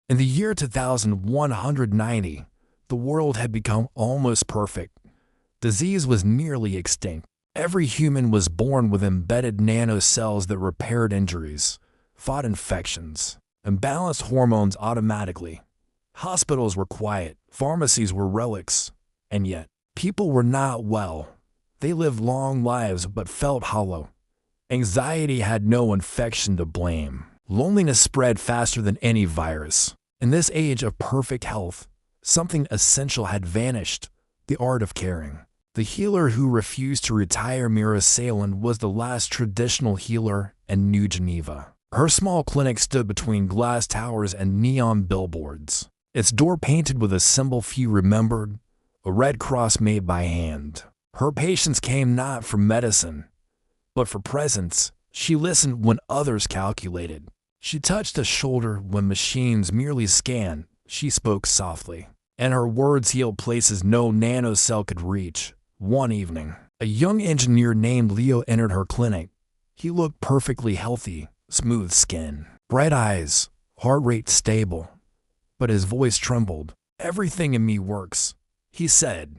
In the year 2190, the world had become almost perfect. Disease was nearly extinct. Every human was born with embedded nanocells that repaired injuries, fought infections, and balanced hormones automatically. Hospitals were quiet, pharmacies were relics, and yet, people were not well. They lived long lives but felt hollow. Anxiety had no infection to blame. Loneliness spread faster than any virus. In this age of perfect health, something essential had vanished: the art of caring. The healer who refused to retire, Mira Salen, was the last traditional healer in New Geneva. Her small clinic stood between glass towers and neon billboards. Its door painted with a symbol few remembered, a red cross made by hand. Her patients came not for medicine, but for presence. She listened when others calculated. She touched a shoulder when machines merely scanned. She spoke softly, and her words healed places no nanocell could reach. One evening, a young engineer named Leo entered her clinic. He looked perfectly healthy, smooth skin, bright eyes, heart rate stable, but his voice trembled. "Everything in me works," he said,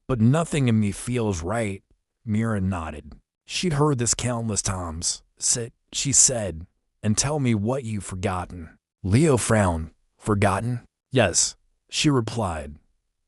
"but nothing in me feels right." Mira nodded. She'd heard this countless times. "Sit," she said, "and tell me what you've forgotten." Leo frowned. "Forgotten?" "Yes," she replied.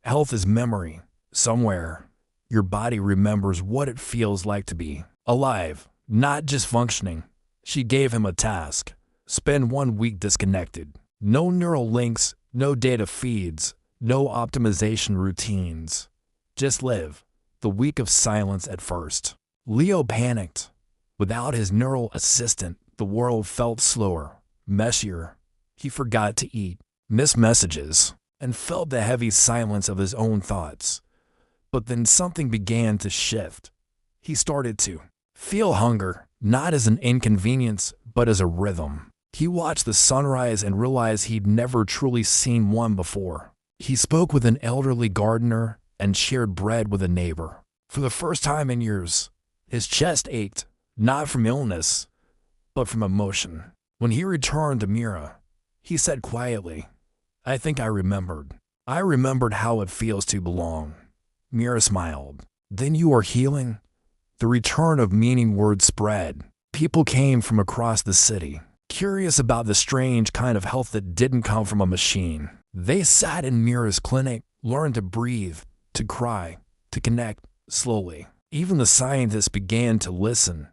"Health is memory. Somewhere, your body remembers what it feels like to be alive, not just functioning." She gave him a task: spend 1 week disconnected. No neural links, no data feeds, no optimization routines. Just live. The week of silence at first. Leo panicked. Without his neural assistant, the world felt slower, messier. He forgot to eat, missed messages, and felt the heavy silence of his own thoughts. But then something began to shift. He started to feel hunger, not as an inconvenience, but as a rhythm. He watched the sunrise and realized he'd never truly seen one before. He spoke with an elderly gardener and shared bread with a neighbor. For the first time in years, his chest ached, not from illness, but from emotion. When he returned to Mira, he said quietly, "I think I remembered. I remembered how it feels to belong." Mira smiled. "Then you are healing?" The return of meaning word spread. People came from across the city, curious about the strange kind of health that didn't come from a machine. They sat in Mira's clinic, learned to breathe, to cry, to connect slowly. Even the scientists began to listen.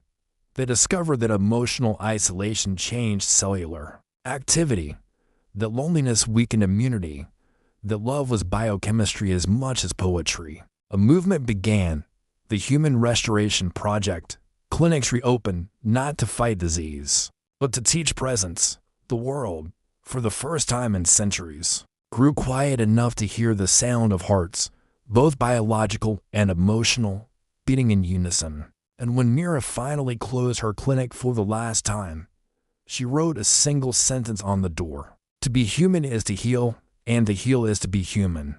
They discovered that emotional isolation changed cellular activity, that loneliness weakened immunity, that love was biochemistry as much as poetry. A movement began, the Human Restoration Project. Clinics reopened, not to fight disease, but to teach presence. The world, for the first time in centuries, grew quiet enough to hear the sound of hearts, both biological and emotional, beating in unison. And when Mira finally closed her clinic for the last time, she wrote a single sentence on the door: "To be human is to heal, and to heal is to be human."